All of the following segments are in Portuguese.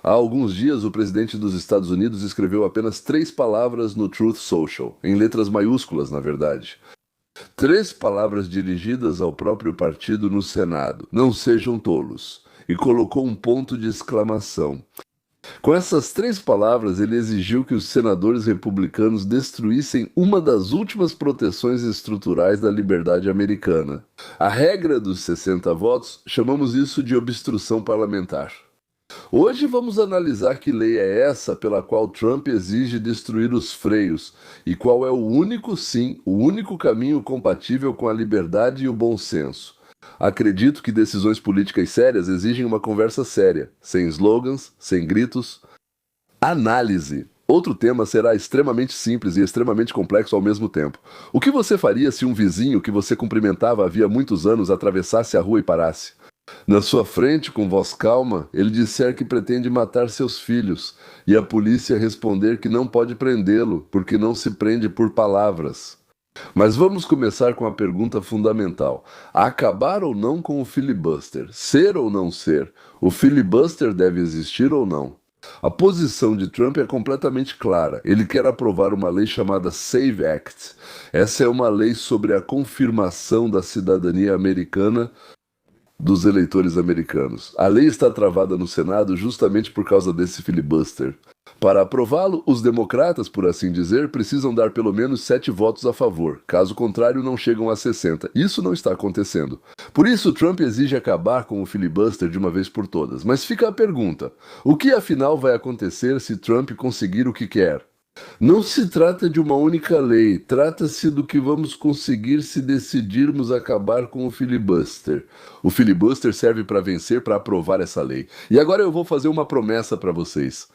Há alguns dias, o presidente dos Estados Unidos escreveu apenas 3 palavras no Truth Social, em letras maiúsculas, na verdade. 3 palavras dirigidas ao próprio partido no Senado. Não sejam tolos. E colocou um ponto de exclamação. Com essas 3 palavras, ele exigiu que os senadores republicanos destruíssem uma das últimas proteções estruturais da liberdade americana. A regra dos 60 votos, chamamos isso de obstrução parlamentar. Hoje vamos analisar que lei é essa pela qual Trump exige destruir os freios e qual é o único caminho compatível com a liberdade e o bom senso. Acredito que decisões políticas sérias exigem uma conversa séria, sem slogans, sem gritos. Análise. Outro tema será extremamente simples e extremamente complexo ao mesmo tempo. O que você faria se um vizinho que você cumprimentava havia muitos anos atravessasse a rua e parasse? Na sua frente, com voz calma, ele disser que pretende matar seus filhos e a polícia responder que não pode prendê-lo, porque não se prende por palavras. Mas vamos começar com a pergunta fundamental. Acabar ou não com o filibuster? Ser ou não ser? O filibuster deve existir ou não? A posição de Trump é completamente clara. Ele quer aprovar uma lei chamada SAVE Act. Essa é uma lei sobre a confirmação da cidadania americana dos eleitores americanos. A lei está travada no Senado justamente por causa desse filibuster. Para aprová-lo, os democratas, por assim dizer, precisam dar pelo menos 7 votos a favor. Caso contrário, não chegam a 60. Isso não está acontecendo. Por isso, Trump exige acabar com o filibuster de uma vez por todas. Mas fica a pergunta: o que afinal vai acontecer se Trump conseguir o que quer? Não se trata de uma única lei, trata-se do que vamos conseguir se decidirmos acabar com o filibuster. O filibuster serve para vencer, para aprovar essa lei. E agora eu vou fazer uma promessa para vocês.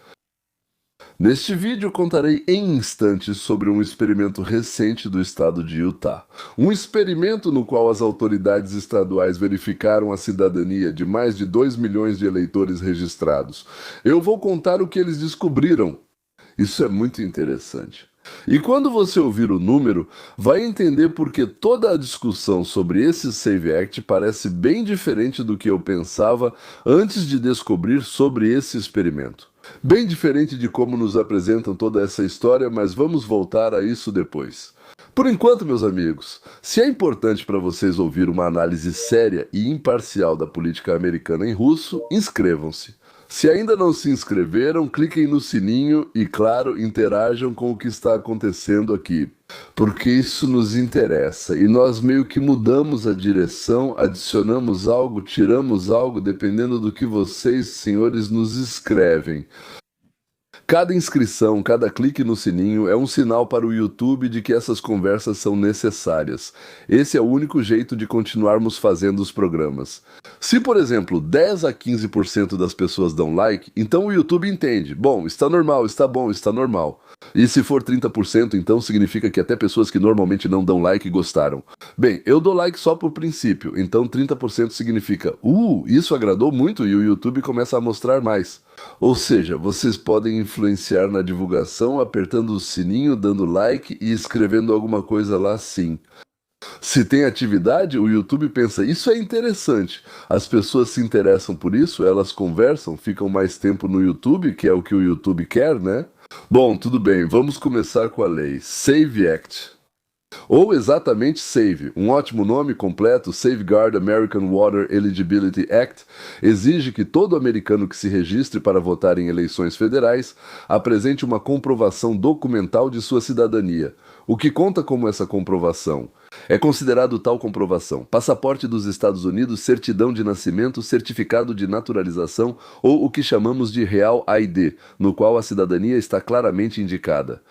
Neste vídeo contarei em instantes sobre um experimento recente do estado de Utah. Um experimento no qual as autoridades estaduais verificaram a cidadania de mais de 2 milhões de eleitores registrados. Eu vou contar o que eles descobriram. Isso é muito interessante. E quando você ouvir o número, vai entender porque toda a discussão sobre esse SAVE Act parece bem diferente do que eu pensava antes de descobrir sobre esse experimento. Bem diferente de como nos apresentam toda essa história, mas vamos voltar a isso depois. Por enquanto, meus amigos, se é importante para vocês ouvir uma análise séria e imparcial da política americana em russo, inscrevam-se. Se ainda não se inscreveram, cliquem no sininho e, claro, interajam com o que está acontecendo aqui, porque isso nos interessa e nós meio que mudamos a direção, adicionamos algo, tiramos algo, dependendo do que vocês, senhores, nos escrevem. Cada inscrição, cada clique no sininho é um sinal para o YouTube de que essas conversas são necessárias. Esse é o único jeito de continuarmos fazendo os programas. Se, por exemplo, 10 a 15% das pessoas dão like, então o YouTube entende. Bom, está normal, está bom, está normal. E se for 30%, então significa que até pessoas que normalmente não dão like gostaram. Bem, eu dou like só por princípio, então 30% significa isso agradou muito e o YouTube começa a mostrar mais. Ou seja, vocês podem influenciar na divulgação apertando o sininho, dando like e escrevendo alguma coisa lá sim. Se tem atividade, o YouTube pensa, isso é interessante. As pessoas se interessam por isso, elas conversam, ficam mais tempo no YouTube, que é o que o YouTube quer, né? Bom, tudo bem, vamos começar com a lei SAVE Act. Ou exatamente SAVE, um ótimo nome completo, Safeguard American Water Eligibility Act, exige que todo americano que se registre para votar em eleições federais apresente uma comprovação documental de sua cidadania. O que conta como essa comprovação? É considerado tal comprovação: passaporte dos Estados Unidos, certidão de nascimento, certificado de naturalização ou o que chamamos de Real ID, no qual a cidadania está claramente indicada.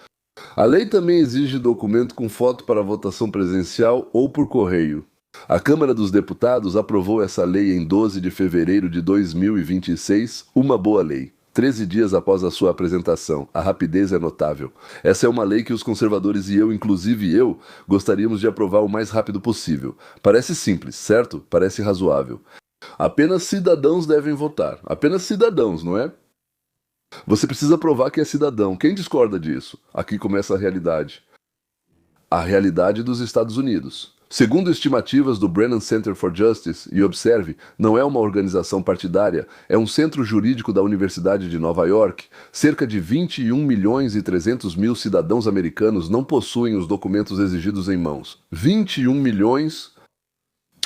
A lei também exige documento com foto para votação presencial ou por correio. A Câmara dos Deputados aprovou essa lei em 12 de fevereiro de 2026, uma boa lei. 13 dias após a sua apresentação, a rapidez é notável. Essa é uma lei que os conservadores e eu, inclusive eu, gostaríamos de aprovar o mais rápido possível. Parece simples, certo? Parece razoável. Apenas cidadãos devem votar. Apenas cidadãos, não é? Você precisa provar que é cidadão. Quem discorda disso? Aqui começa a realidade. A realidade dos Estados Unidos. Segundo estimativas do Brennan Center for Justice, e observe, não é uma organização partidária, é um centro jurídico da Universidade de Nova York, cerca de 21 milhões e 300 mil cidadãos americanos não possuem os documentos exigidos em mãos. 21 milhões...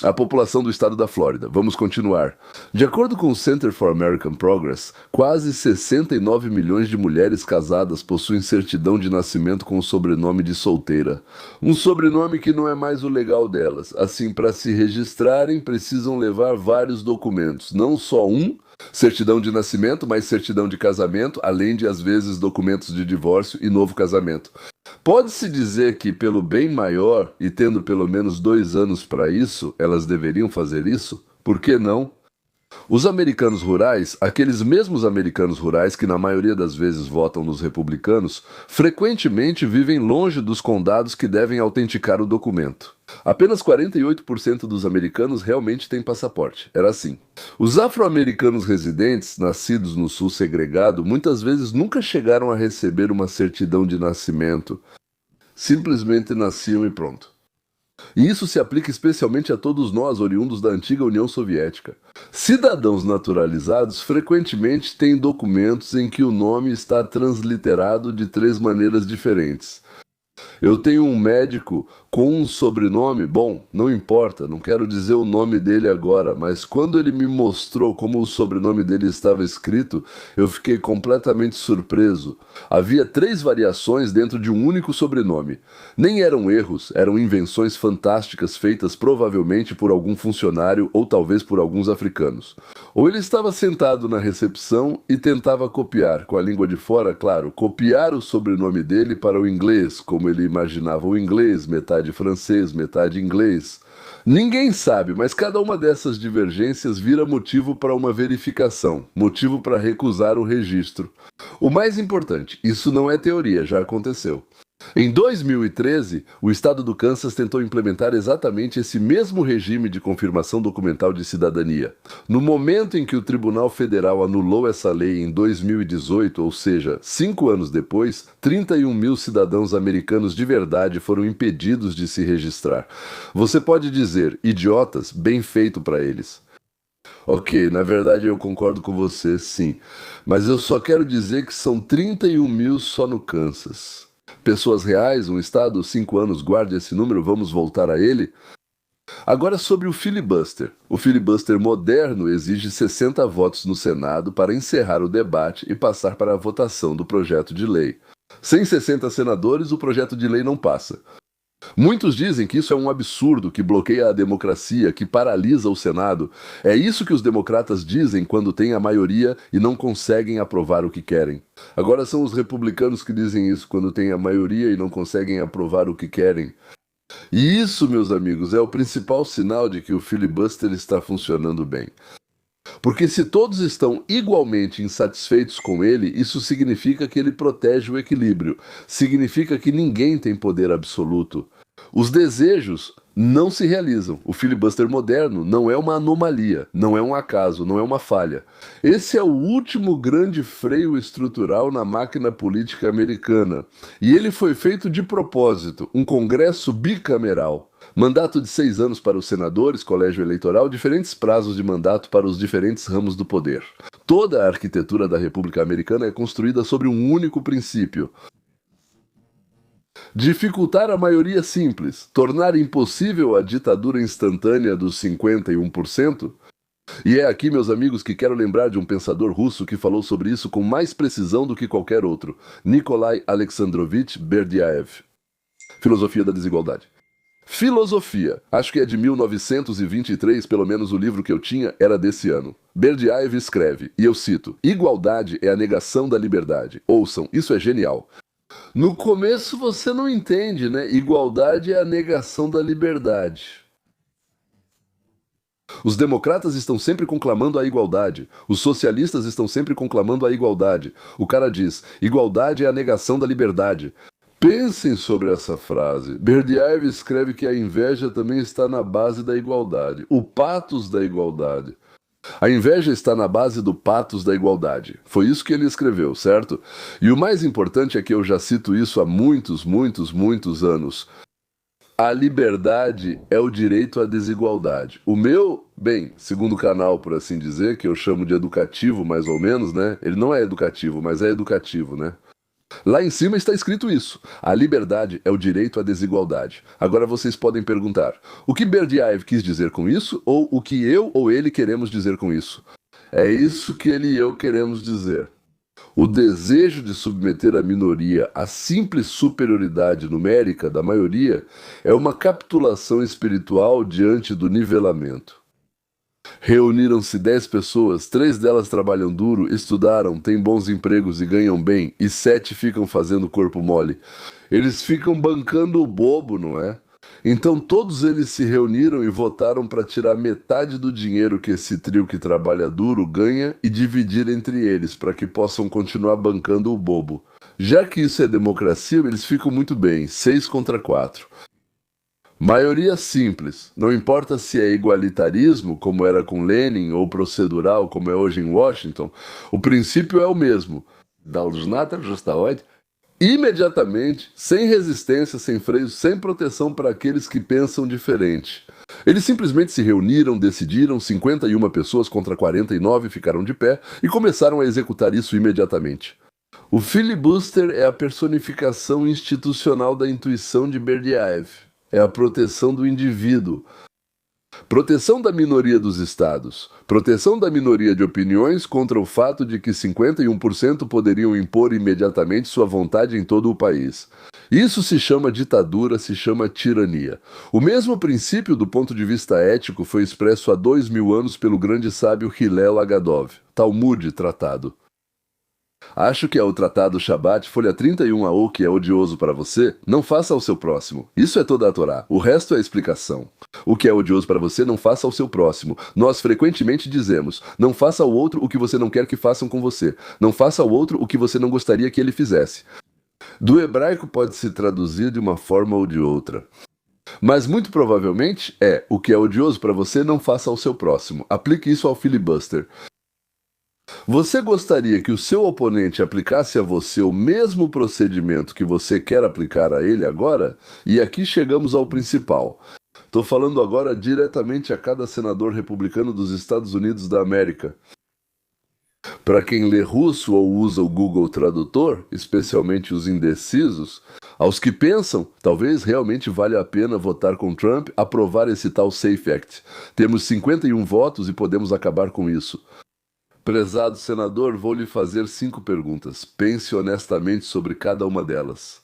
A população do estado da Flórida. Vamos continuar. De acordo com o Center for American Progress, quase 69 milhões de mulheres casadas possuem certidão de nascimento com o sobrenome de solteira. Um sobrenome que não é mais o legal delas. Assim, para se registrarem, precisam levar vários documentos. Não só um, certidão de nascimento, mas certidão de casamento, além de, às vezes, documentos de divórcio e novo casamento. Pode-se dizer que, pelo bem maior, e tendo pelo menos 2 anos para isso, elas deveriam fazer isso? Por que não? Os americanos rurais, aqueles mesmos americanos rurais que na maioria das vezes votam nos republicanos, frequentemente vivem longe dos condados que devem autenticar o documento. Apenas 48% dos americanos realmente têm passaporte. Era assim. Os afro-americanos residentes, nascidos no sul segregado, muitas vezes nunca chegaram a receber uma certidão de nascimento. Simplesmente nasciam e pronto. E isso se aplica especialmente a todos nós, oriundos da antiga União Soviética. Cidadãos naturalizados frequentemente têm documentos em que o nome está transliterado de 3 maneiras diferentes. Eu tenho um médico com um sobrenome, bom, não importa, não quero dizer o nome dele agora, mas quando ele me mostrou como o sobrenome dele estava escrito, eu fiquei completamente surpreso. Havia 3 variações dentro de um único sobrenome. Nem eram erros, eram invenções fantásticas feitas provavelmente por algum funcionário ou talvez por alguns africanos. Ou ele estava sentado na recepção e tentava copiar, com a língua de fora, claro, copiar o sobrenome dele para o inglês, como ele imaginava o inglês, metade francês, metade inglês. Ninguém sabe, mas cada uma dessas divergências vira motivo para uma verificação, motivo para recusar o registro. O mais importante, isso não é teoria, já aconteceu. Em 2013, o estado do Kansas tentou implementar exatamente esse mesmo regime de confirmação documental de cidadania. No momento em que o Tribunal Federal anulou essa lei em 2018, ou seja, 5 anos depois, 31 mil cidadãos americanos de verdade foram impedidos de se registrar. Você pode dizer, idiotas, bem feito para eles. Ok, na verdade eu concordo com você, sim. Mas eu só quero dizer que são 31 mil só no Kansas. Pessoas reais, um estado, 5 anos, guarde esse número, vamos voltar a ele. Agora sobre o filibuster. O filibuster moderno exige 60 votos no Senado para encerrar o debate e passar para a votação do projeto de lei. Sem 60 senadores, o projeto de lei não passa. Muitos dizem que isso é um absurdo, que bloqueia a democracia, que paralisa o Senado. É isso que os democratas dizem quando têm a maioria e não conseguem aprovar o que querem. Agora são os republicanos que dizem isso quando têm a maioria e não conseguem aprovar o que querem. E isso, meus amigos, é o principal sinal de que o filibuster está funcionando bem. Porque se todos estão igualmente insatisfeitos com ele, isso significa que ele protege o equilíbrio. Significa que ninguém tem poder absoluto. Os desejos não se realizam. O filibuster moderno não é uma anomalia, não é um acaso, não é uma falha. Esse é o último grande freio estrutural na máquina política americana. E ele foi feito de propósito, um congresso bicameral. Mandato de 6 anos para os senadores, colégio eleitoral, diferentes prazos de mandato para os diferentes ramos do poder. Toda a arquitetura da República Americana é construída sobre um único princípio: dificultar a maioria simples, tornar impossível a ditadura instantânea dos 51%. E é aqui, meus amigos, que quero lembrar de um pensador russo que falou sobre isso com mais precisão do que qualquer outro: Nikolai Alexandrovich Berdyaev. Filosofia da desigualdade. Filosofia. Acho que é de 1923, pelo menos o livro que eu tinha era desse ano. Berdyaev escreve, e eu cito: igualdade é a negação da liberdade. Ouçam, isso é genial. No começo você não entende, né? Igualdade é a negação da liberdade. Os democratas estão sempre conclamando a igualdade. Os socialistas estão sempre conclamando a igualdade. O cara diz: igualdade é a negação da liberdade. Pensem sobre essa frase. Berdyaev escreve que a inveja também está na base da igualdade. O patos da igualdade. A inveja está na base do patos da igualdade. Foi isso que ele escreveu, certo? E o mais importante é que eu já cito isso há muitos anos. A liberdade é o direito à desigualdade. O meu, bem, segundo canal, por assim dizer, que eu chamo de educativo, mais ou menos, né? Ele não é educativo, mas é educativo, né? Lá em cima está escrito isso. A liberdade é o direito à desigualdade. Agora vocês podem perguntar: o que Berdyaev quis dizer com isso? Ou o que eu ou ele queremos dizer com isso? É isso que ele e eu queremos dizer. O desejo de submeter a minoria à simples superioridade numérica da maioria é uma capitulação espiritual diante do nivelamento. Reuniram-se 10 pessoas, 3 delas trabalham duro, estudaram, têm bons empregos e ganham bem, e 7 ficam fazendo corpo mole. Eles ficam bancando o bobo, não é? Então todos eles se reuniram e votaram para tirar metade do dinheiro que esse trio que trabalha duro ganha e dividir entre eles, para que possam continuar bancando o bobo. Já que isso é democracia, eles ficam muito bem, 6 contra 4. Maioria simples, não importa se é igualitarismo, como era com Lenin, ou procedural, como é hoje em Washington, o princípio é o mesmo. Должна торжествовать imediatamente, sem resistência, sem freios, sem proteção para aqueles que pensam diferente. Eles simplesmente se reuniram, decidiram, 51 pessoas contra 49 ficaram de pé e começaram a executar isso imediatamente. O filibuster é a personificação institucional da intuição de Berdyaev. É a proteção do indivíduo. Proteção da minoria dos estados. Proteção da minoria de opiniões contra o fato de que 51% poderiam impor imediatamente sua vontade em todo o país. Isso se chama ditadura, se chama tirania. O mesmo princípio do ponto de vista ético foi expresso há 2000 anos pelo grande sábio Hillel Agadov. Talmud tratado. Acho que é o Tratado Shabat, folha 31a, que é odioso para você, não faça ao seu próximo. Isso é toda a Torá. O resto é explicação. O que é odioso para você, não faça ao seu próximo. Nós frequentemente dizemos: não faça ao outro o que você não quer que façam com você. Não faça ao outro o que você não gostaria que ele fizesse. Do hebraico pode se traduzir de uma forma ou de outra. Mas muito provavelmente é: o que é odioso para você, não faça ao seu próximo. Aplique isso ao filibuster. Você gostaria que o seu oponente aplicasse a você o mesmo procedimento que você quer aplicar a ele agora? E aqui chegamos ao principal. Estou falando agora diretamente a cada senador republicano dos Estados Unidos da América. Para quem lê russo ou usa o Google Tradutor, especialmente os indecisos, aos que pensam, talvez realmente valha a pena votar com Trump, aprovar esse tal Safe Act. Temos 51 votos e podemos acabar com isso. Prezado senador, vou lhe fazer 5 perguntas. Pense honestamente sobre cada uma delas.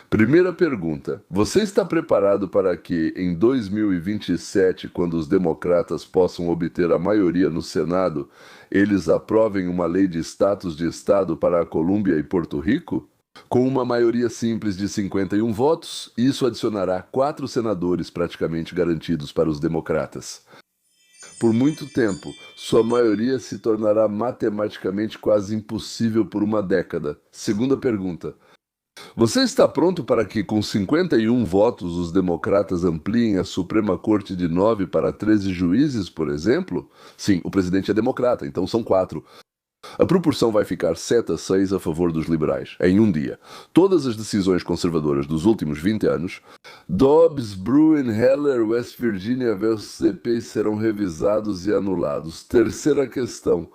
Primeira pergunta: você está preparado para que, em 2027, quando os democratas possam obter a maioria no Senado, eles aprovem uma lei de status de Estado para a Colômbia e Porto Rico? Com uma maioria simples de 51 votos, isso adicionará 4 senadores praticamente garantidos para os democratas. Por muito tempo, sua maioria se tornará matematicamente quase impossível por uma década. Segunda pergunta: você está pronto para que, com 51 votos, os democratas ampliem a Suprema Corte de 9 para 13 juízes, por exemplo? Sim, o presidente é democrata, então são 4. A proporção vai ficar 7-6 a favor dos liberais, em um dia. Todas as decisões conservadoras dos últimos 20 anos, Dobbs, Bruen, Heller, West Virginia VCP serão revisados e anulados. Terceira questão: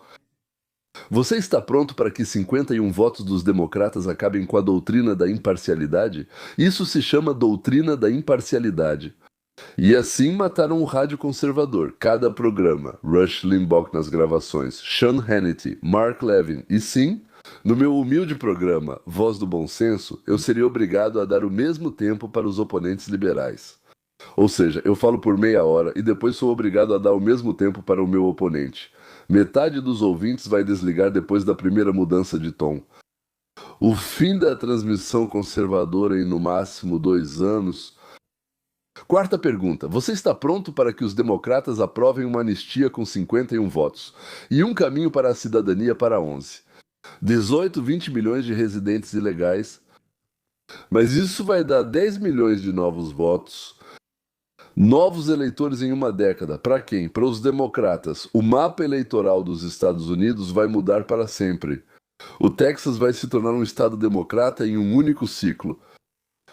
você está pronto para que 51 votos dos democratas acabem com a doutrina da imparcialidade? Isso se chama doutrina da imparcialidade. E assim mataram o rádio conservador. Cada programa, Rush Limbaugh nas gravações, Sean Hannity, Mark Levin e sim, no meu humilde programa Voz do Bom Senso, eu seria obrigado a dar o mesmo tempo para os oponentes liberais. Ou seja, eu falo por meia hora e depois sou obrigado a dar o mesmo tempo para o meu oponente. Metade dos ouvintes vai desligar depois da primeira mudança de tom. O fim da transmissão conservadora em no máximo 2 anos... Quarta pergunta: você está pronto para que os democratas aprovem uma anistia com 51 votos e um caminho para a cidadania para 11? 18, 20 milhões de residentes ilegais. Mas isso vai dar 10 milhões de novos votos. Novos eleitores em uma década. Para quem? Para os democratas. O mapa eleitoral dos Estados Unidos vai mudar para sempre. O Texas vai se tornar um estado democrata em um único ciclo.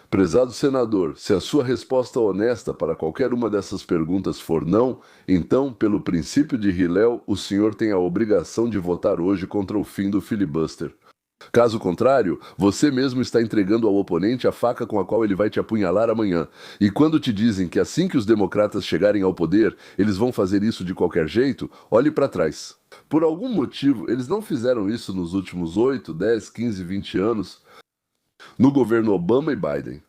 Prezado senador, se a sua resposta honesta para qualquer uma dessas perguntas for não, então, pelo princípio de Hillel, o senhor tem a obrigação de votar hoje contra o fim do filibuster. Caso contrário, você mesmo está entregando ao oponente a faca com a qual ele vai te apunhalar amanhã. E quando te dizem que assim que os democratas chegarem ao poder, eles vão fazer isso de qualquer jeito, olhe para trás. Por algum motivo, eles não fizeram isso nos últimos 8, 10, 15, 20 anos, no governo Obama e Biden.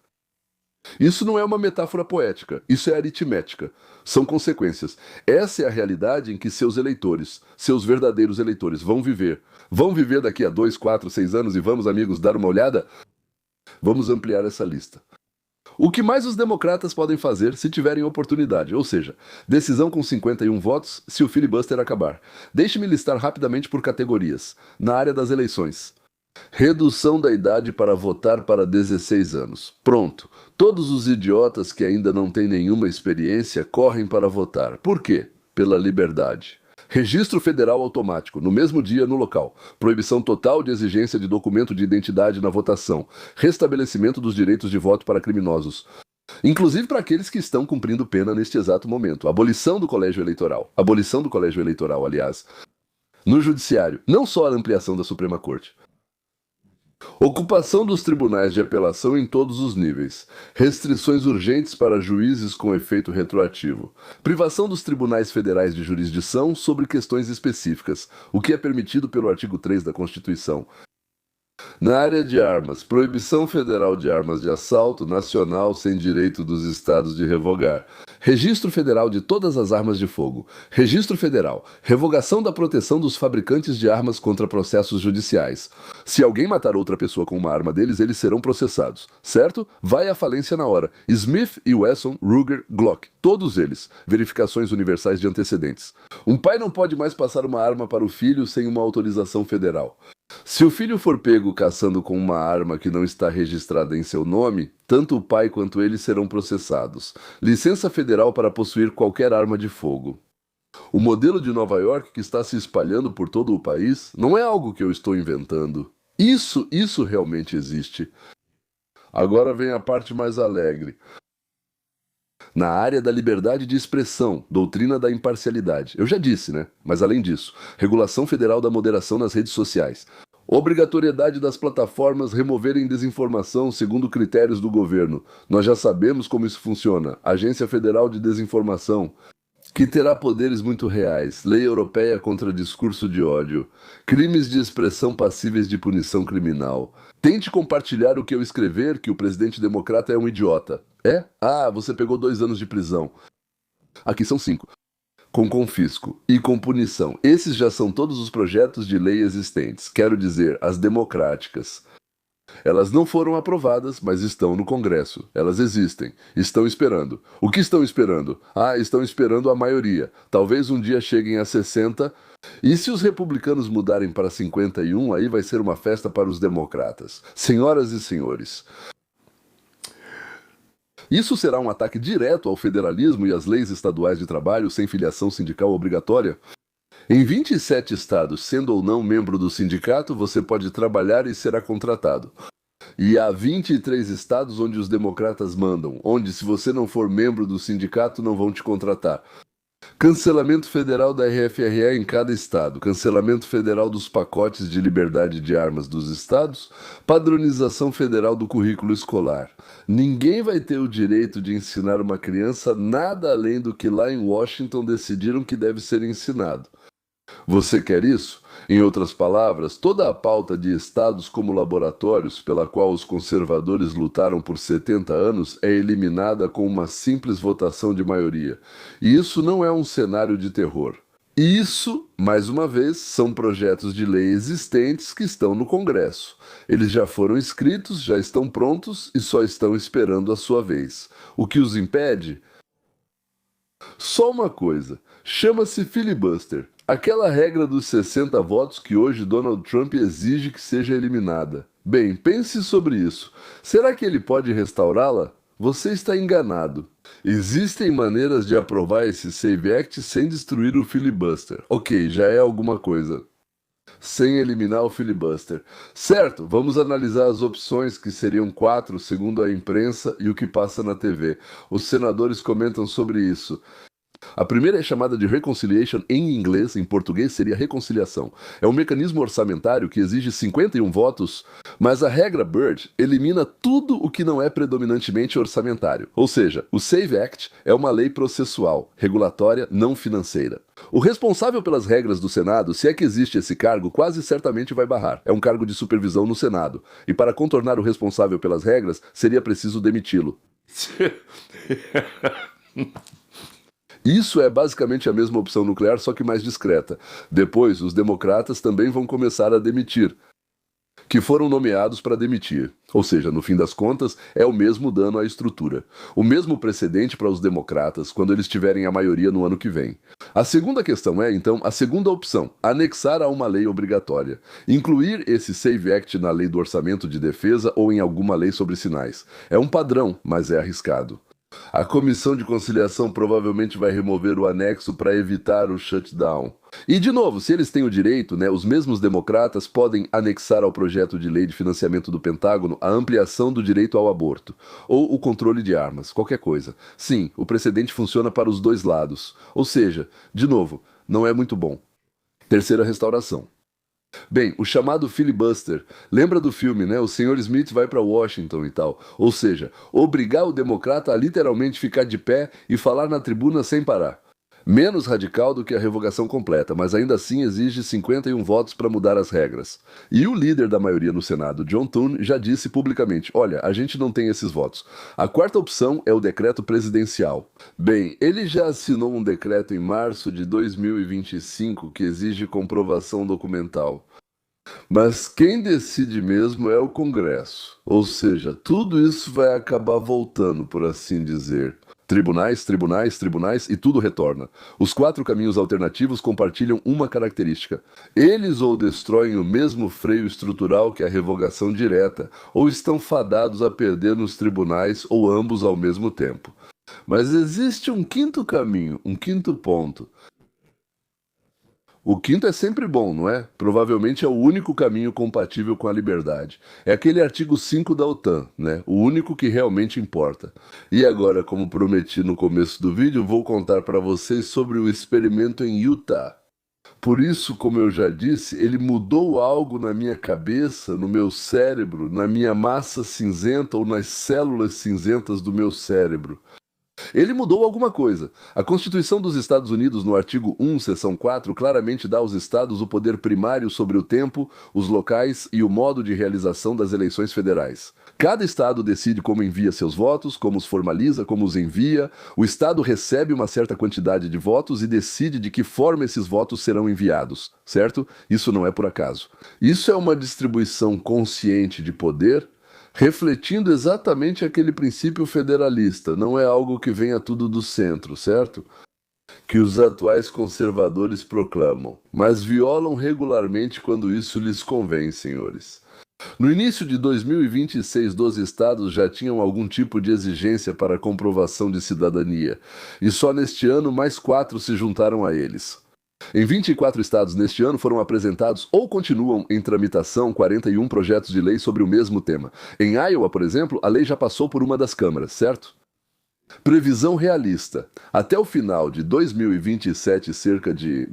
Isso não é uma metáfora poética, isso é aritmética. São consequências. Essa é a realidade em que seus eleitores, seus verdadeiros eleitores, vão viver. Vão viver daqui a 2, 4, 6 anos e vamos, amigos, dar uma olhada? Vamos ampliar essa lista. O que mais os democratas podem fazer se tiverem oportunidade, ou seja, decisão com 51 votos se o filibuster acabar. Deixe-me listar rapidamente por categorias. Na área das eleições. Redução da idade para votar para 16 anos. Pronto. Todos os idiotas que ainda não têm nenhuma experiência correm para votar. Por quê? Pela liberdade. Registro federal automático, no mesmo dia, no local. Proibição total de exigência de documento de identidade na votação. Restabelecimento dos direitos de voto para criminosos. Inclusive para aqueles que estão cumprindo pena neste exato momento. Abolição do colégio eleitoral. Abolição do colégio eleitoral, aliás. No judiciário, não só a ampliação da Suprema Corte. Ocupação dos tribunais de apelação em todos os níveis. Restrições urgentes para juízes com efeito retroativo. Privação dos tribunais federais de jurisdição sobre questões específicas, o que é permitido pelo artigo 3 da Constituição. Na área de armas, proibição federal de armas de assalto nacional sem direito dos estados de revogar. Registro federal de todas as armas de fogo. Registro federal. Revogação da proteção dos fabricantes de armas contra processos judiciais. Se alguém matar outra pessoa com uma arma deles, eles serão processados. Certo? Vai à falência na hora. Smith e Wesson, Ruger, Glock. Todos eles. Verificações universais de antecedentes. Um pai não pode mais passar uma arma para o filho sem uma autorização federal. Se o filho for pego caçando com uma arma que não está registrada em seu nome, tanto o pai quanto ele serão processados. Licença federal para possuir qualquer arma de fogo. O modelo de Nova York que está se espalhando por todo o país não é algo que eu estou inventando. Isso realmente existe. Agora vem a parte mais alegre. Na área da liberdade de expressão, doutrina da imparcialidade. Eu já disse, né? Mas além disso, regulação federal da moderação nas redes sociais. Obrigatoriedade das plataformas removerem desinformação segundo critérios do governo. Nós já sabemos como isso funciona. Agência Federal de Desinformação, que terá poderes muito reais. Lei Europeia contra discurso de ódio. Crimes de expressão passíveis de punição criminal. Tente compartilhar o que eu escrever, que o presidente democrata é um idiota. É? Ah, você pegou 2 anos de prisão. Aqui são 5. Com confisco e com punição. Esses já são todos os projetos de lei existentes. Quero dizer, as democráticas. Elas não foram aprovadas, mas estão no Congresso. Elas existem. Estão esperando. O que estão esperando? Ah, estão esperando a maioria. Talvez um dia cheguem a 60. E se os republicanos mudarem para 51, aí vai ser uma festa para os democratas. Senhoras e senhores, isso será um ataque direto ao federalismo e às leis estaduais de trabalho sem filiação sindical obrigatória? Em 27 estados, sendo ou não membro do sindicato, você pode trabalhar e será contratado. E há 23 estados onde os democratas mandam, onde se você não for membro do sindicato não vão te contratar. Cancelamento federal da RFRE em cada estado, cancelamento federal dos pacotes de liberdade de armas dos estados, padronização federal do currículo escolar. Ninguém vai ter o direito de ensinar uma criança nada além do que lá em Washington decidiram que deve ser ensinado. Você quer isso? Em outras palavras, toda a pauta de estados como laboratórios, pela qual os conservadores lutaram por 70 anos, é eliminada com uma simples votação de maioria. E isso não é um cenário de terror. Isso, mais uma vez, são projetos de lei existentes que estão no Congresso. Eles já foram escritos, já estão prontos e só estão esperando a sua vez. O que os impede? Só uma coisa, chama-se filibuster. Aquela regra dos 60 votos que hoje Donald Trump exige que seja eliminada. Bem, pense sobre isso. Será que ele pode restaurá-la? Você está enganado. Existem maneiras de aprovar esse Save Act sem destruir o filibuster. Ok, já é alguma coisa. sem eliminar o filibuster. Certo, vamos analisar as opções, que seriam 4, segundo a imprensa, e o que passa na TV. Os senadores comentam sobre isso. A primeira é chamada de reconciliation em inglês, em português seria reconciliação. É um mecanismo orçamentário que exige 51 votos, mas a regra Byrd elimina tudo o que não é predominantemente orçamentário. Ou seja, o SAVE Act é uma lei processual, regulatória, não financeira. O responsável pelas regras do Senado, se é que existe esse cargo, quase certamente vai barrar. É um cargo de supervisão no Senado. E para contornar o responsável pelas regras, seria preciso demiti-lo. Isso é basicamente a mesma opção nuclear, só que mais discreta. Depois, os democratas também vão começar a demitir, que foram nomeados para demitir. Ou seja, no fim das contas, é o mesmo dano à estrutura. O mesmo precedente para os democratas quando eles tiverem a maioria no ano que vem. A segunda questão é, então, a segunda opção, anexar a uma lei obrigatória. Incluir esse SAVE Act na lei do orçamento de defesa ou em alguma lei sobre sinais. É um padrão, mas é arriscado. A Comissão de Conciliação provavelmente vai remover o anexo para evitar o shutdown. E, de novo, se eles têm o direito, os mesmos democratas podem anexar ao projeto de lei de financiamento do Pentágono a ampliação do direito ao aborto, ou o controle de armas, qualquer coisa. Sim, o precedente funciona para os dois lados. Ou seja, de novo, não é muito bom. Terceira restauração. Bem, o chamado filibuster. Lembra do filme, né? O Sr. Smith vai para Washington e tal. Ou seja, obrigar o democrata a literalmente ficar de pé e falar na tribuna sem parar. Menos radical do que a revogação completa, mas ainda assim exige 51 votos para mudar as regras. E o líder da maioria no Senado, John Thune, já disse publicamente: olha, a gente não tem esses votos. A quarta opção é o decreto presidencial. Bem, ele já assinou um decreto em março de 2025 que exige comprovação documental. Mas quem decide mesmo é o Congresso. Ou seja, tudo isso vai acabar voltando, por assim dizer. Tribunais, tribunais, tribunais e tudo retorna. Os 4 caminhos alternativos compartilham uma característica. Eles ou destroem o mesmo freio estrutural que a revogação direta, ou estão fadados a perder nos tribunais, ou ambos ao mesmo tempo. Mas existe um quinto caminho, um quinto ponto. O quinto é sempre bom, não é? Provavelmente é o único caminho compatível com a liberdade. É aquele artigo 5 da OTAN, né? O único que realmente importa. E agora, como prometi no começo do vídeo, vou contar para vocês sobre o experimento em Utah. Por isso, como eu já disse, ele mudou algo na minha cabeça, no meu cérebro, na minha massa cinzenta ou nas células cinzentas do meu cérebro. Ele mudou alguma coisa. A Constituição dos Estados Unidos, no artigo 1, seção 4, claramente dá aos estados o poder primário sobre o tempo, os locais e o modo de realização das eleições federais. Cada estado decide como envia seus votos, como os formaliza, como os envia. O estado recebe uma certa quantidade de votos e decide de que forma esses votos serão enviados, certo? Isso não é por acaso. Isso é uma distribuição consciente de poder, refletindo exatamente aquele princípio federalista. Não é algo que venha tudo do centro, certo? Que os atuais conservadores proclamam, mas violam regularmente quando isso lhes convém, senhores. No início de 2026, 12 estados já tinham algum tipo de exigência para a comprovação de cidadania, e só neste ano mais 4 se juntaram a eles. Em 24 estados neste ano foram apresentados ou continuam em tramitação 41 projetos de lei sobre o mesmo tema. Em Iowa, por exemplo, a lei já passou por uma das câmaras, certo? Previsão realista. Até o final de 2027, cerca de,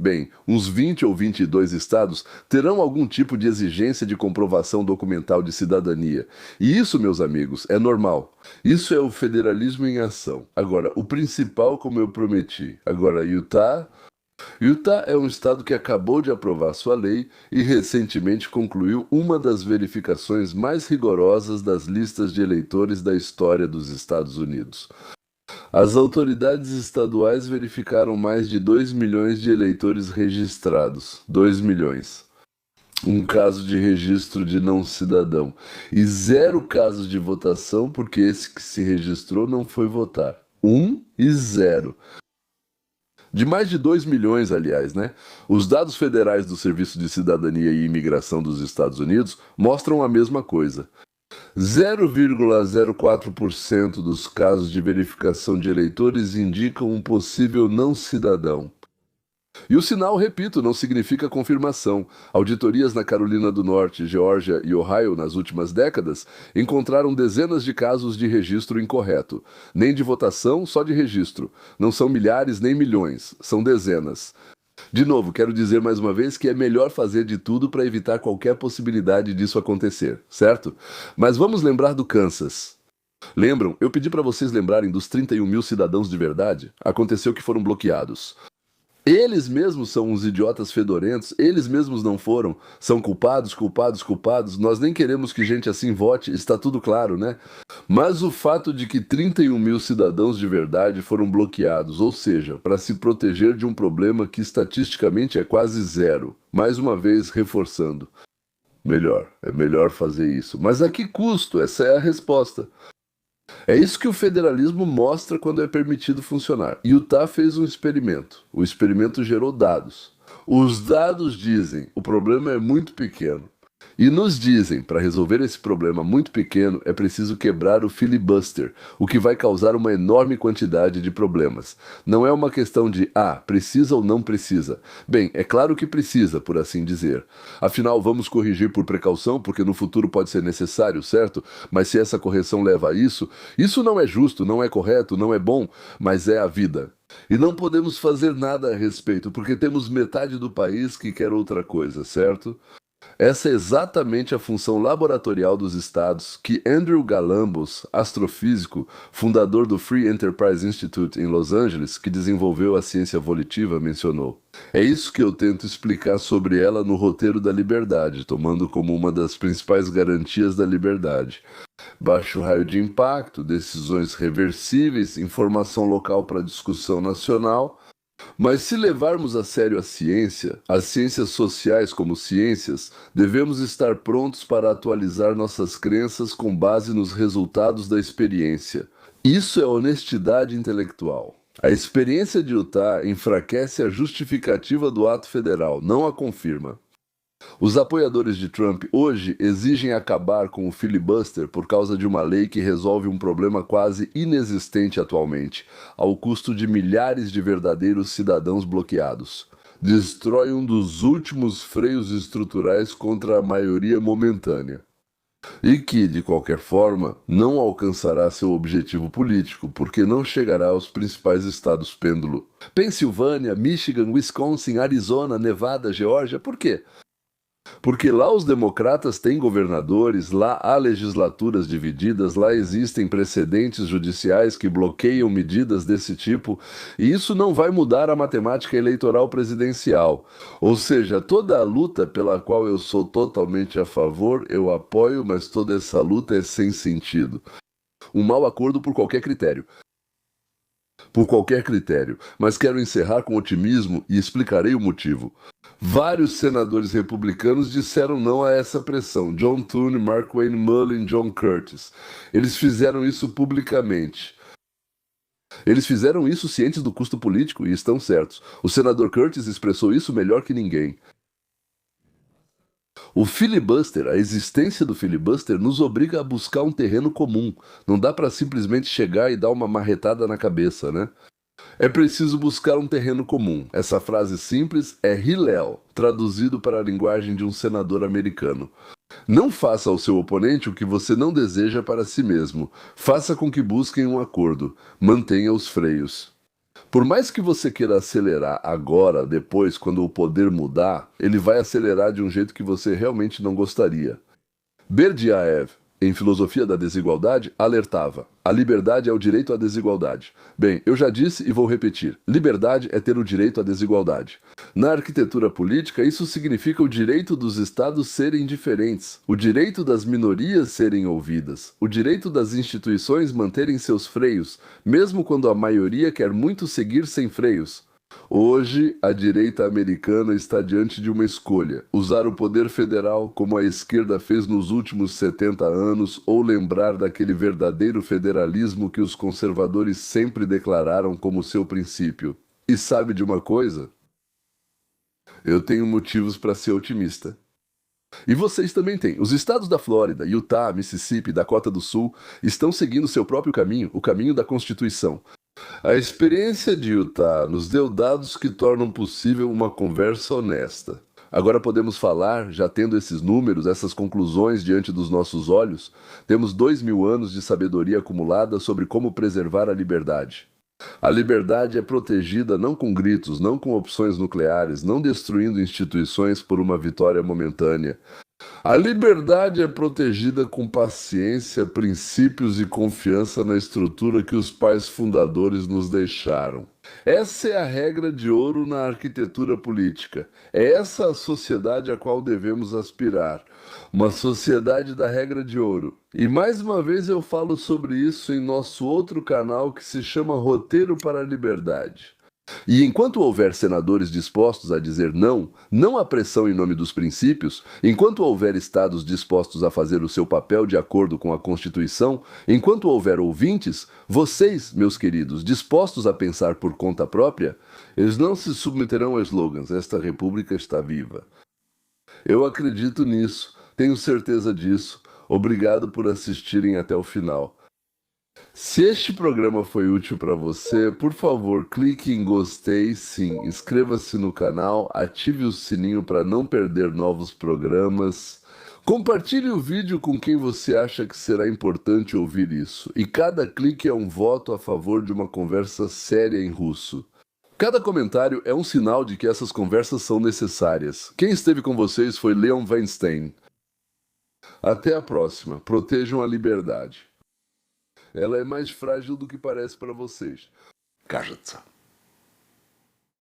uns 20 ou 22 estados terão algum tipo de exigência de comprovação documental de cidadania. E isso, meus amigos, é normal. Isso é o federalismo em ação. Agora, o principal, como eu prometi. Agora, Utah é um estado que acabou de aprovar sua lei e recentemente concluiu uma das verificações mais rigorosas das listas de eleitores da história dos Estados Unidos. As autoridades estaduais verificaram mais de 2 milhões de eleitores registrados. 2 milhões. Um caso de registro de não cidadão. E 0 casos de votação, porque esse que se registrou não foi votar. 1 e 0. De mais de 2 milhões, aliás, né? Os dados federais do Serviço de Cidadania e Imigração dos Estados Unidos mostram a mesma coisa. 0,04% dos casos de verificação de eleitores indicam um possível não cidadão. E o sinal, repito, não significa confirmação. Auditorias na Carolina do Norte, Geórgia e Ohio nas últimas décadas encontraram dezenas de casos de registro incorreto. Nem de votação, só de registro. Não são milhares nem milhões, são dezenas. De novo, quero dizer mais uma vez que é melhor fazer de tudo para evitar qualquer possibilidade disso acontecer, certo? Mas vamos lembrar do Kansas. Lembram? Eu pedi para vocês lembrarem dos 31 mil cidadãos de verdade? Aconteceu que foram bloqueados. Eles mesmos são uns idiotas fedorentos, eles mesmos não foram, são culpados, culpados, culpados. Nós nem queremos que gente assim vote, está tudo claro, né? Mas o fato de que 31 mil cidadãos de verdade foram bloqueados, ou seja, para se proteger de um problema que estatisticamente é quase zero, mais uma vez reforçando. É melhor fazer isso. Mas a que custo? Essa é a resposta. É isso que o federalismo mostra quando é permitido funcionar. Utah fez um experimento. O experimento gerou dados. Os dados dizem o problema é muito pequeno. E nos dizem, para resolver esse problema muito pequeno, é preciso quebrar o filibuster, o que vai causar uma enorme quantidade de problemas. Não é uma questão de, precisa ou não precisa. Bem, é claro que precisa, por assim dizer. Afinal, vamos corrigir por precaução, porque no futuro pode ser necessário, certo? Mas se essa correção leva a isso, isso não é justo, não é correto, não é bom, mas é a vida. E não podemos fazer nada a respeito, porque temos metade do país que quer outra coisa, certo? Essa é exatamente a função laboratorial dos estados que Andrew Galambos, astrofísico, fundador do Free Enterprise Institute em Los Angeles, que desenvolveu a ciência volitiva, mencionou. É isso que eu tento explicar sobre ela no roteiro da liberdade, tomando como uma das principais garantias da liberdade. Baixo raio de impacto, decisões reversíveis, informação local para discussão nacional. Mas se levarmos a sério a ciência, as ciências sociais como ciências, devemos estar prontos para atualizar nossas crenças com base nos resultados da experiência. Isso é honestidade intelectual. A experiência de Utah enfraquece a justificativa do ato federal, não a confirma. Os apoiadores de Trump hoje exigem acabar com o filibuster por causa de uma lei que resolve um problema quase inexistente atualmente, ao custo de milhares de verdadeiros cidadãos bloqueados. Destrói um dos últimos freios estruturais contra a maioria momentânea. E que, de qualquer forma, não alcançará seu objetivo político, porque não chegará aos principais estados pêndulo. Pensilvânia, Michigan, Wisconsin, Arizona, Nevada, Geórgia, por quê? Porque lá os democratas têm governadores, lá há legislaturas divididas, lá existem precedentes judiciais que bloqueiam medidas desse tipo, e isso não vai mudar a matemática eleitoral presidencial. Ou seja, toda a luta pela qual eu sou totalmente a favor, eu apoio, mas toda essa luta é sem sentido. Um mau acordo por qualquer critério. Mas quero encerrar com otimismo e explicarei o motivo. Vários senadores republicanos disseram não a essa pressão. John Thune, Mark Wayne Mullin, John Curtis. Eles fizeram isso publicamente. Eles fizeram isso cientes do custo político e estão certos. O senador Curtis expressou isso melhor que ninguém. O filibuster, a existência do filibuster, nos obriga a buscar um terreno comum. Não dá para simplesmente chegar e dar uma marretada na cabeça, né? É preciso buscar um terreno comum. Essa frase simples é Hillel, traduzido para a linguagem de um senador americano. Não faça ao seu oponente o que você não deseja para si mesmo. Faça com que busquem um acordo. Mantenha os freios. Por mais que você queira acelerar agora, depois, quando o poder mudar, ele vai acelerar de um jeito que você realmente não gostaria. Berdyaev, em Filosofia da Desigualdade, alertava: a liberdade é o direito à desigualdade. Bem, eu já disse e vou repetir: liberdade é ter o direito à desigualdade. Na arquitetura política, isso significa o direito dos estados serem diferentes, o direito das minorias serem ouvidas, o direito das instituições manterem seus freios, mesmo quando a maioria quer muito seguir sem freios. Hoje, a direita americana está diante de uma escolha: usar o poder federal como a esquerda fez nos últimos 70 anos ou lembrar daquele verdadeiro federalismo que os conservadores sempre declararam como seu princípio. E sabe de uma coisa? Eu tenho motivos para ser otimista. E vocês também têm. Os estados da Flórida, Utah, Mississippi, Dakota do Sul estão seguindo seu próprio caminho, o caminho da Constituição. A experiência de Utah nos deu dados que tornam possível uma conversa honesta. Agora podemos falar, já tendo esses números, essas conclusões diante dos nossos olhos, temos 2000 anos de sabedoria acumulada sobre como preservar a liberdade. A liberdade é protegida não com gritos, não com opções nucleares, não destruindo instituições por uma vitória momentânea. A liberdade é protegida com paciência, princípios e confiança na estrutura que os pais fundadores nos deixaram. Essa é a regra de ouro na arquitetura política. É essa a sociedade a qual devemos aspirar. Uma sociedade da regra de ouro. E mais uma vez eu falo sobre isso em nosso outro canal que se chama Roteiro para a Liberdade. E enquanto houver senadores dispostos a dizer não, não à pressão em nome dos princípios, enquanto houver estados dispostos a fazer o seu papel de acordo com a Constituição, enquanto houver ouvintes, vocês, meus queridos, dispostos a pensar por conta própria, eles não se submeterão a slogans, esta república está viva. Eu acredito nisso, tenho certeza disso. Obrigado por assistirem até o final. Se este programa foi útil para você, por favor, clique em gostei, sim, inscreva-se no canal, ative o sininho para não perder novos programas. Compartilhe o vídeo com quem você acha que será importante ouvir isso. E cada clique é um voto a favor de uma conversa séria em russo. Cada comentário é um sinal de que essas conversas são necessárias. Quem esteve com vocês foi Leon Weinstein. Até a próxima. Protejam a liberdade. Ela é mais frágil do que parece para vocês. Кажется.